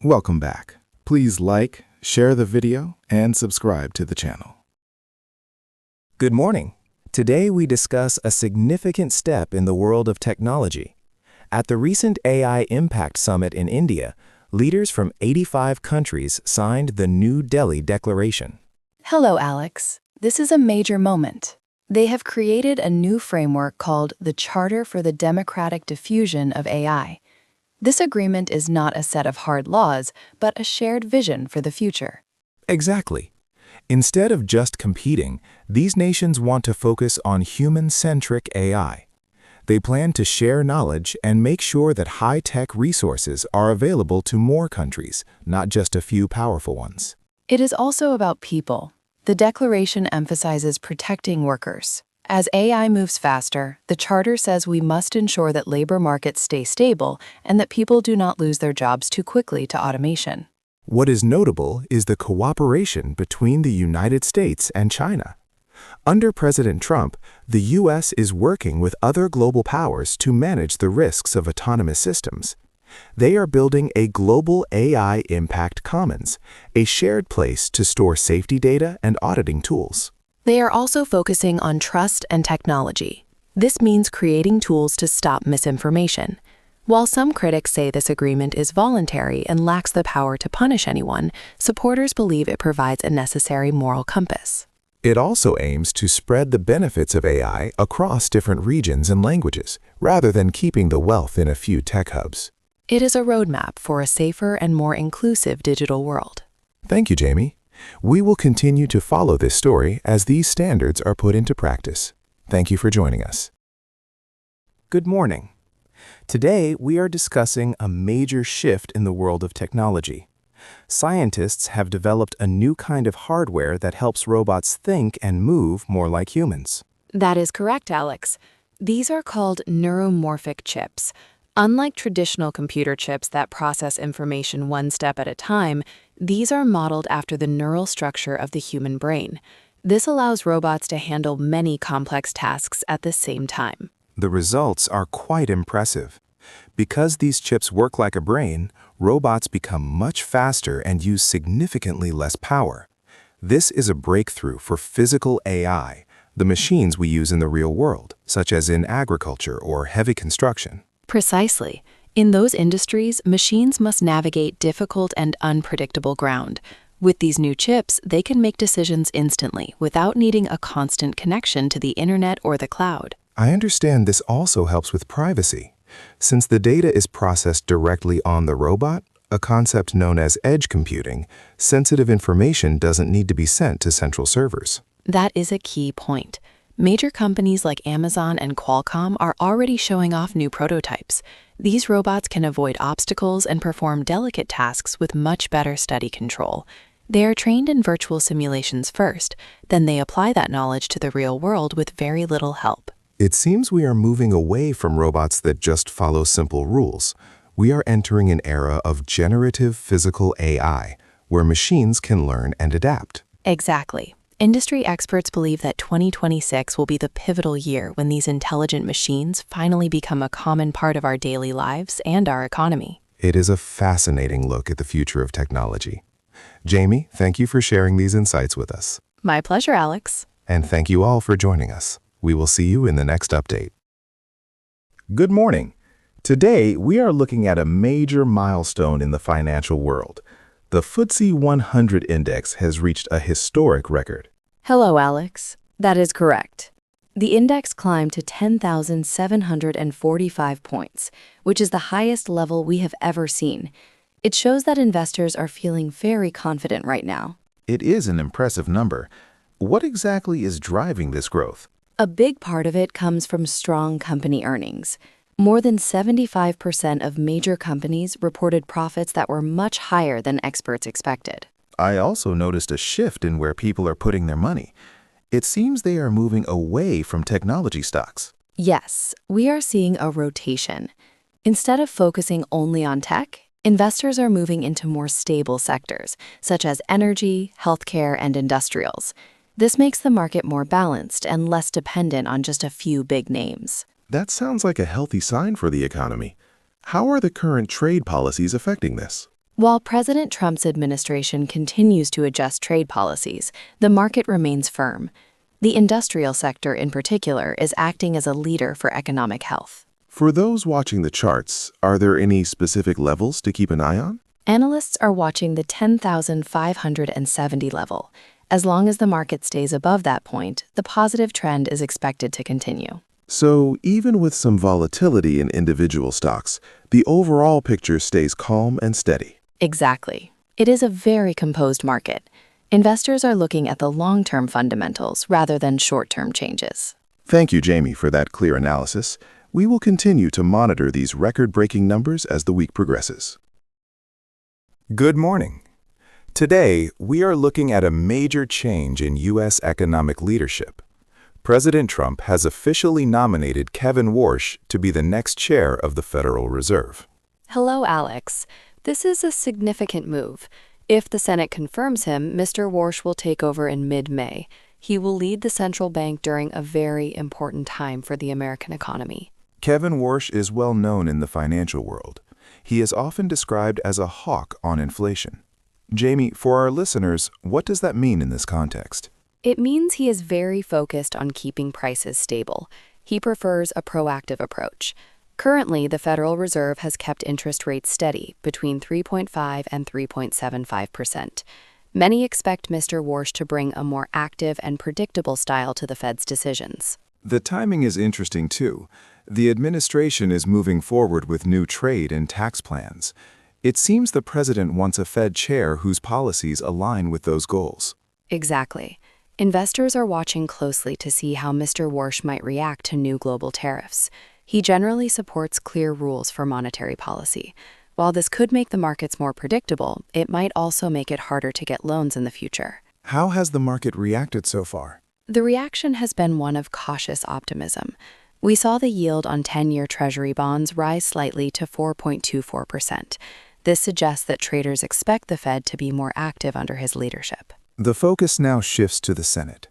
Welcome back. Please like, share the video, and subscribe to the channel. Good morning. Today we discuss a significant step in the world of technology. At the recent AI Impact Summit in India, leaders from 85 countries signed the New Delhi Declaration. Hello, Alex. This is a major moment. They have created a new framework called the Charter for the Democratic Diffusion of AI. This agreement is not a set of hard laws, but a shared vision for the future. Exactly. Instead of just competing, these nations want to focus on human-centric AI. They plan to share knowledge and make sure that high-tech resources are available to more countries, not just a few powerful ones. It is also about people. The declaration emphasizes protecting workers. As AI moves faster, the Charter says we must ensure that labor markets stay stable and that people do not lose their jobs too quickly to automation. What is notable is the cooperation between the United States and China. Under President Trump, the U.S. is working with other global powers to manage the risks of autonomous systems. They are building a global AI Impact Commons, a shared place to store safety data and auditing tools. They are also focusing on trust and technology. This means creating tools to stop misinformation. While some critics say this agreement is voluntary and lacks the power to punish anyone, supporters believe it provides a necessary moral compass. It also aims to spread the benefits of AI across different regions and languages, rather than keeping the wealth in a few tech hubs. It is a roadmap for a safer and more inclusive digital world. Thank you, Jamie. We will continue to follow this story as these standards are put into practice. Thank you for joining us. Good morning. Today, we are discussing a major shift in the world of technology. Scientists have developed a new kind of hardware that helps robots think and move more like humans. That is correct, Alex. These are called neuromorphic chips. Unlike traditional computer chips that process information one step at a time, these are modeled after the neural structure of the human brain. This allows robots to handle many complex tasks at the same time. The results are quite impressive. Because these chips work like a brain, robots become much faster and use significantly less power. This is a breakthrough for physical AI, the machines we use in the real world, such as in agriculture or heavy construction. Precisely. In those industries, machines must navigate difficult and unpredictable ground. With these new chips, they can make decisions instantly without needing a constant connection to the internet or the cloud. I understand this also helps with privacy. Since the data is processed directly on the robot, a concept known as edge computing, sensitive information doesn't need to be sent to central servers. That is a key point. Major companies like Amazon and Qualcomm are already showing off new prototypes. These robots can avoid obstacles and perform delicate tasks with much better study control. They are trained in virtual simulations first, then they apply that knowledge to the real world with very little help. It seems we are moving away from robots that just follow simple rules. We are entering an era of generative physical AI, where machines can learn and adapt. Exactly. Industry experts believe that 2026 will be the pivotal year when these intelligent machines finally become a common part of our daily lives and our economy. It is a fascinating look at the future of technology. Jamie, thank you for sharing these insights with us. My pleasure, Alex. And thank you all for joining us. We will see you in the next update. Good morning. Today, we are looking at a major milestone in the financial world. The FTSE 100 index has reached a historic record. Hello, Alex. That is correct. The index climbed to 10,745 points, which is the highest level we have ever seen. It shows that investors are feeling very confident right now. It is an impressive number. What exactly is driving this growth? A big part of it comes from strong company earnings. More than 75% of major companies reported profits that were much higher than experts expected. I also noticed a shift in where people are putting their money. It seems they are moving away from technology stocks. Yes, we are seeing a rotation. Instead of focusing only on tech, investors are moving into more stable sectors, such as energy, healthcare, and industrials. This makes the market more balanced and less dependent on just a few big names. That sounds like a healthy sign for the economy. How are the current trade policies affecting this? While President Trump's administration continues to adjust trade policies, the market remains firm. The industrial sector in particular is acting as a leader for economic health. For those watching the charts, are there any specific levels to keep an eye on? Analysts are watching the 10,570 level. As long as the market stays above that point, the positive trend is expected to continue. So, even with some volatility in individual stocks, the overall picture stays calm and steady. Exactly. It is a very composed market. Investors are looking at the long-term fundamentals rather than short-term changes. Thank you, Jamie, for that clear analysis. We will continue to monitor these record-breaking numbers as the week progresses. Good morning. Today, we are looking at a major change in U.S. economic leadership. President Trump has officially nominated Kevin Warsh to be the next chair of the Federal Reserve. Hello, Alex. This is a significant move. If the Senate confirms him, Mr. Warsh will take over in mid-May. He will lead the central bank during a very important time for the American economy. Kevin Warsh is well known in the financial world. He is often described as a hawk on inflation. Jamie, for our listeners, what does that mean in this context? It means he is very focused on keeping prices stable. He prefers a proactive approach. Currently, the Federal Reserve has kept interest rates steady between 3.5 and 3.75%. Many expect Mr. Warsh to bring a more active and predictable style to the Fed's decisions. The timing is interesting, too. The administration is moving forward with new trade and tax plans. It seems the president wants a Fed chair whose policies align with those goals. Exactly. Investors are watching closely to see how Mr. Warsh might react to new global tariffs. He generally supports clear rules for monetary policy. While this could make the markets more predictable, it might also make it harder to get loans in the future. How has the market reacted so far? The reaction has been one of cautious optimism. We saw the yield on 10-year Treasury bonds rise slightly to 4.24%. This suggests that traders expect the Fed to be more active under his leadership. The focus now shifts to the Senate.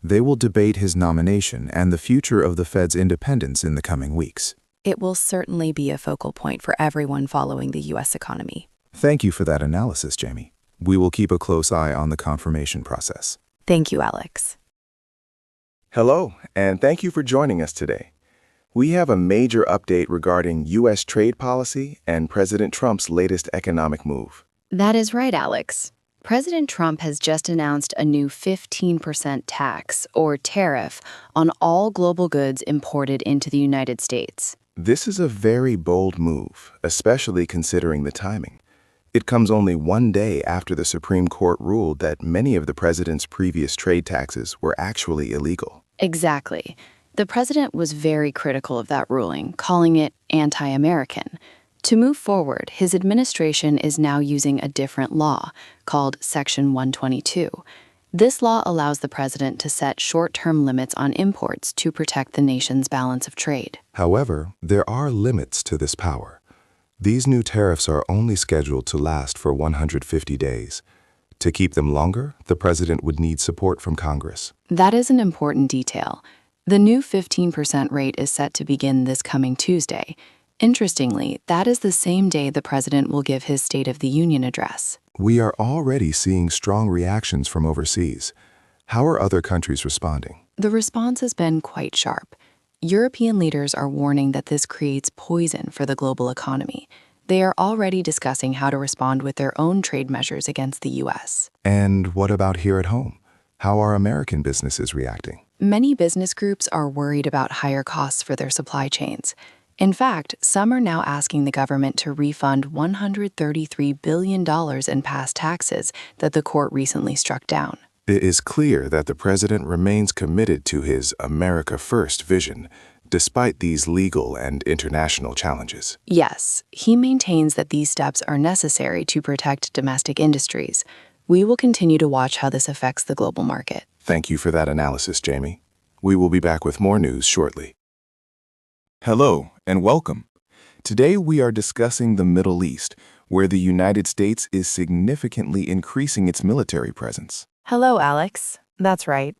They will debate his nomination and the future of the Fed's independence in the coming weeks. It will certainly be a focal point for everyone following the U.S. economy. Thank you for that analysis, Jamie. We will keep a close eye on the confirmation process. Thank you, Alex. Hello, and thank you for joining us today. We have a major update regarding U.S. trade policy and President Trump's latest economic move. That is right, Alex. President Trump has just announced a new 15% tax, or tariff, on all global goods imported into the United States. This is a very bold move, especially considering the timing. It comes only one day after the Supreme Court ruled that many of the president's previous trade taxes were actually illegal. Exactly. The president was very critical of that ruling, calling it anti-American. To move forward, his administration is now using a different law, called Section 122. This law allows the president to set short-term limits on imports to protect the nation's balance of trade. However, there are limits to this power. These new tariffs are only scheduled to last for 150 days. To keep them longer, the president would need support from Congress. That is an important detail. The new 15% rate is set to begin this coming Tuesday. Interestingly, that is the same day the president will give his State of the Union address. We are already seeing strong reactions from overseas. How are other countries responding? The response has been quite sharp. European leaders are warning that this creates poison for the global economy. They are already discussing how to respond with their own trade measures against the U.S. And what about here at home? How are American businesses reacting? Many business groups are worried about higher costs for their supply chains. In fact, some are now asking the government to refund $133 billion in past taxes that the court recently struck down. It is clear that the president remains committed to his America First vision, despite these legal and international challenges. Yes, he maintains that these steps are necessary to protect domestic industries. We will continue to watch how this affects the global market. Thank you for that analysis, Jamie. We will be back with more news shortly. Hello, and welcome. Today we are discussing the Middle East, where the United States is significantly increasing its military presence. Hello, Alex. That's right.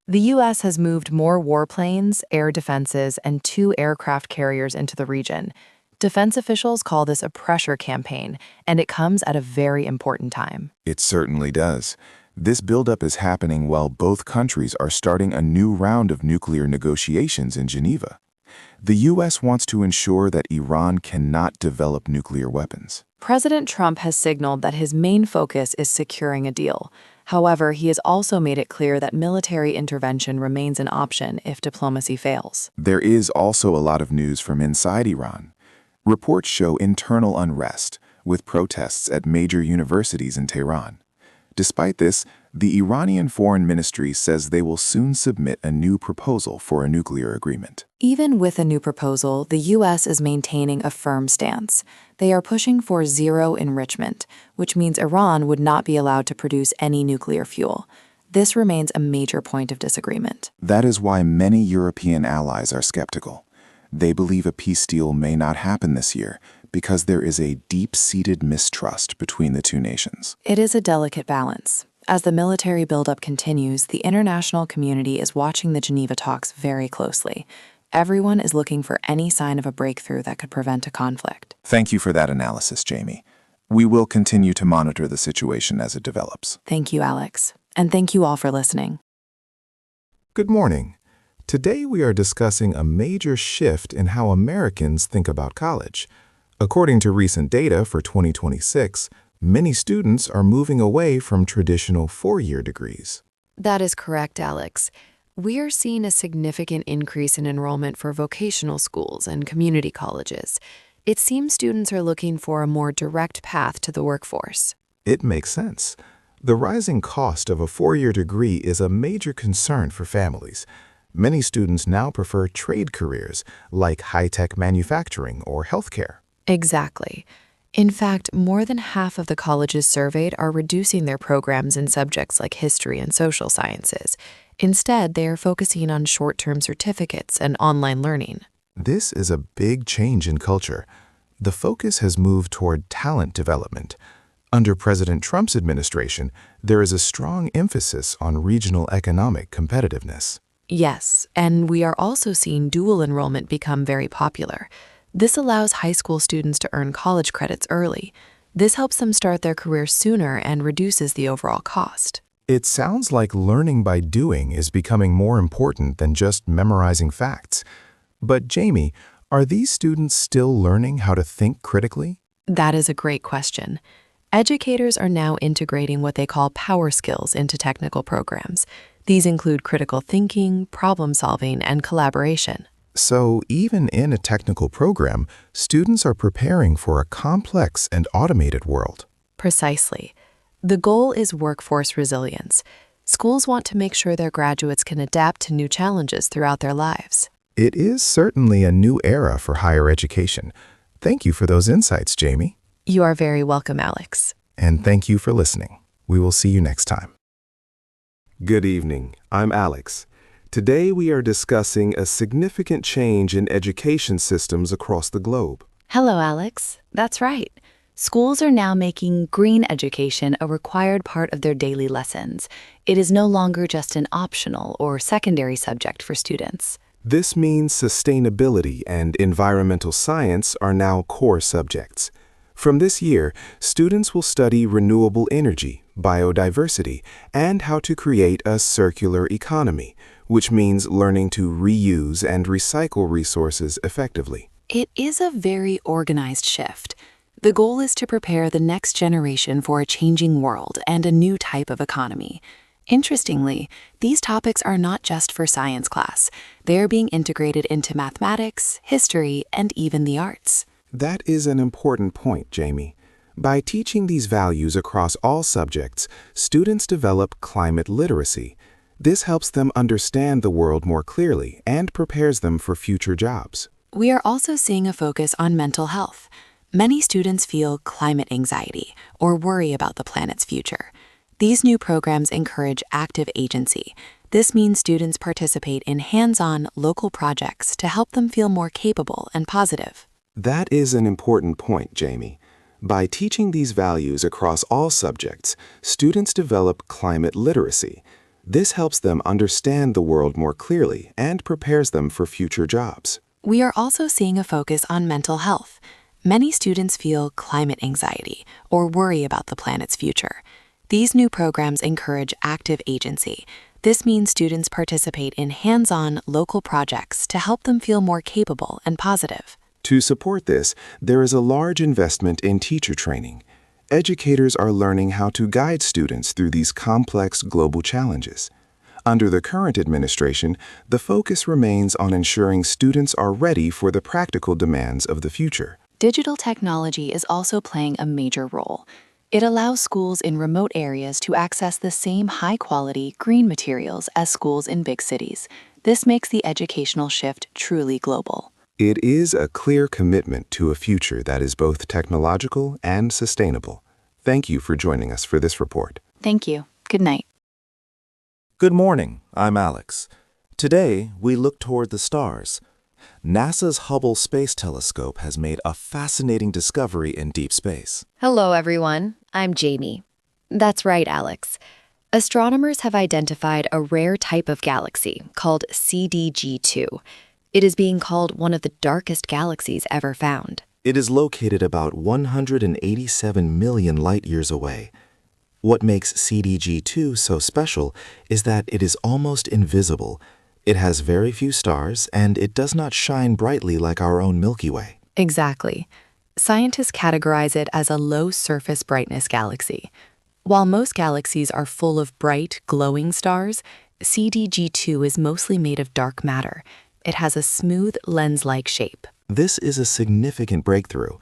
The U.S. has moved more warplanes, air defenses, and 2 aircraft carriers into the region. Defense officials call this a pressure campaign, and it comes at a very important time. It certainly does. This buildup is happening while both countries are starting a new round of nuclear negotiations in Geneva. The U.S. wants to ensure that Iran cannot develop nuclear weapons. President Trump has signaled that his main focus is securing a deal. However, he has also made it clear that military intervention remains an option if diplomacy fails. There is also a lot of news from inside Iran. Reports show internal unrest, with protests at major universities in Tehran. Despite this, the Iranian Foreign Ministry says they will soon submit a new proposal for a nuclear agreement. Even with a new proposal, the U.S. is maintaining a firm stance. They are pushing for zero enrichment, which means Iran would not be allowed to produce any nuclear fuel. This remains a major point of disagreement. That is why many European allies are skeptical. They believe a peace deal may not happen this year because there is a deep-seated mistrust between the two nations. It is a delicate balance. As the military buildup continues, the international community is watching the Geneva talks very closely. Everyone is looking for any sign of a breakthrough that could prevent a conflict. Thank you for that analysis, Jamie. We will continue to monitor the situation as it develops. Thank you, Alex. And thank you all for listening. Good morning. Today we are discussing a major shift in how Americans think about college. According to recent data for 2026, many students are moving away from traditional four-year degrees. That is correct, Alex. We are seeing a significant increase in enrollment for vocational schools and community colleges. It seems students are looking for a more direct path to the workforce. It makes sense. The rising cost of a four-year degree is a major concern for families. Many students now prefer trade careers like high-tech manufacturing or healthcare. Exactly. In fact, more than half of the colleges surveyed are reducing their programs in subjects like history and social sciences. Instead, they are focusing on short-term certificates and online learning. This is a big change in culture. The focus has moved toward talent development. Under President Trump's administration, there is a strong emphasis on regional economic competitiveness. Yes, and we are also seeing dual enrollment become very popular. This allows high school students to earn college credits early. This helps them start their career sooner and reduces the overall cost. It sounds like learning by doing is becoming more important than just memorizing facts. But Jamie, are these students still learning how to think critically? That is a great question. Educators are now integrating what they call power skills into technical programs. These include critical thinking, problem solving, and collaboration. So even in a technical program, students are preparing for a complex and automated world. Precisely. The goal is workforce resilience. Schools want to make sure their graduates can adapt to new challenges throughout their lives. It is certainly a new era for higher education. Thank you for those insights, Jamie. You are very welcome, Alex. And thank you for listening. We will see you next time. Good evening. I'm Alex. Today we are discussing a significant change in education systems across the globe. Hello, Alex. That's right. Schools are now making green education a required part of their daily lessons. It is no longer just an optional or secondary subject for students. This means sustainability and environmental science are now core subjects. From this year, students will study renewable energy, biodiversity, and how to create a circular economy, which means learning to reuse and recycle resources effectively. It is a very organized shift. The goal is to prepare the next generation for a changing world and a new type of economy. Interestingly, these topics are not just for science class. They are being integrated into mathematics, history, and even the arts. That is an important point, Jamie. By teaching these values across all subjects, students develop climate literacy. This helps them understand the world more clearly and prepares them for future jobs. We are also seeing a focus on mental health. Many students feel climate anxiety or worry about the planet's future. These new programs encourage active agency. This means students participate in hands-on local projects to help them feel more capable and positive. That is an important point, Jamie. By teaching these values across all subjects, students develop climate literacy. This helps them understand the world more clearly and prepares them for future jobs. We are also seeing a focus on mental health. Many students feel climate anxiety or worry about the planet's future. These new programs encourage active agency. This means students participate in hands-on local projects to help them feel more capable and positive. To support this, there is a large investment in teacher training. Educators are learning how to guide students through these complex global challenges. Under the current administration, the focus remains on ensuring students are ready for the practical demands of the future. Digital technology is also playing a major role. It allows schools in remote areas to access the same high-quality green materials as schools in big cities. This makes the educational shift truly global. It is a clear commitment to a future that is both technological and sustainable. Thank you for joining us for this report. Thank you. Good night. Good morning, I'm Alex. Today, we look toward the stars. NASA's Hubble Space Telescope has made a fascinating discovery in deep space. Hello, everyone. I'm Jamie. That's right, Alex. Astronomers have identified a rare type of galaxy called CDG2. It is being called one of the darkest galaxies ever found. It is located about 187 million light-years away. What makes CDG2 so special is that it is almost invisible. It has very few stars, and it does not shine brightly like our own Milky Way. Exactly. Scientists categorize it as a low-surface brightness galaxy. While most galaxies are full of bright, glowing stars, CDG2 is mostly made of dark matter. It has a smooth, lens-like shape. This is a significant breakthrough.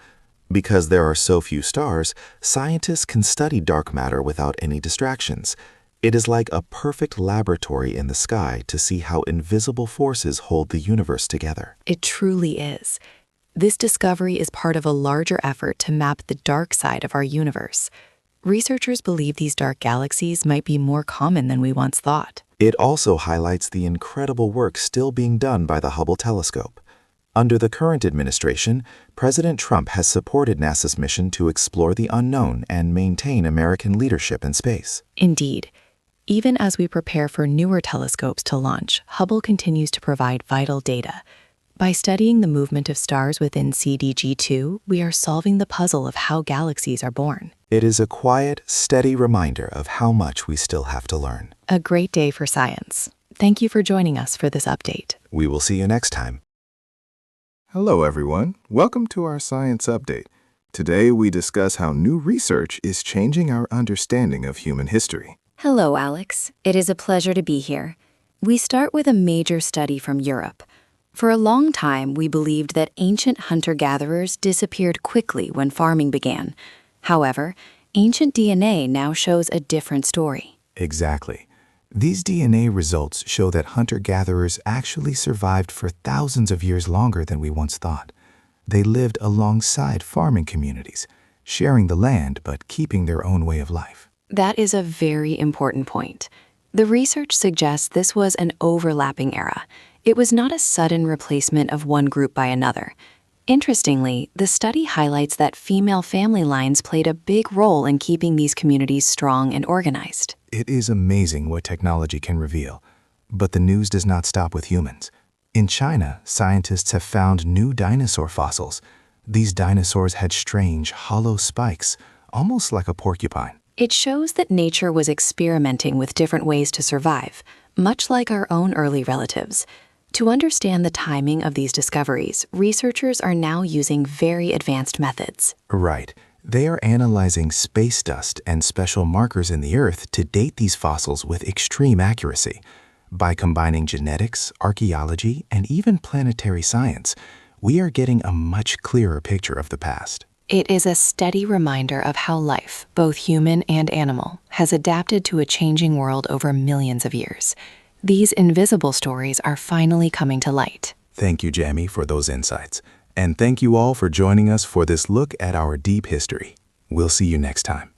Because there are so few stars, scientists can study dark matter without any distractions. It is like a perfect laboratory in the sky to see how invisible forces hold the universe together. It truly is. This discovery is part of a larger effort to map the dark side of our universe. Researchers believe these dark galaxies might be more common than we once thought. It also highlights the incredible work still being done by the Hubble telescope. Under the current administration, President Trump has supported NASA's mission to explore the unknown and maintain American leadership in space. Indeed. Even as we prepare for newer telescopes to launch, Hubble continues to provide vital data. By studying the movement of stars within CDG2, we are solving the puzzle of how galaxies are born. It is a quiet, steady reminder of how much we still have to learn. A great day for science. Thank you for joining us for this update. We will see you next time. Hello, everyone. Welcome to our Science Update. Today, we discuss how new research is changing our understanding of human history. Hello, Alex. It is a pleasure to be here. We start with a major study from Europe. For a long time, we believed that ancient hunter-gatherers disappeared quickly when farming began. However, ancient DNA now shows a different story. Exactly. These DNA results show that hunter-gatherers actually survived for thousands of years longer than we once thought. They lived alongside farming communities, sharing the land but keeping their own way of life. That is a very important point. The research suggests this was an overlapping era. It was not a sudden replacement of one group by another. Interestingly, the study highlights that female family lines played a big role in keeping these communities strong and organized. It is amazing what technology can reveal. But the news does not stop with humans. In China, scientists have found new dinosaur fossils. These dinosaurs had strange, hollow spikes, almost like a porcupine. It shows that nature was experimenting with different ways to survive, much like our own early relatives. To understand the timing of these discoveries, researchers are now using very advanced methods. Right. They are analyzing space dust and special markers in the Earth to date these fossils with extreme accuracy. By combining genetics, archaeology, and even planetary science, we are getting a much clearer picture of the past. It is a steady reminder of how life, both human and animal, has adapted to a changing world over millions of years. These invisible stories are finally coming to light. Thank you, Jamie, for those insights. And thank you all for joining us for this look at our deep history. We'll see you next time.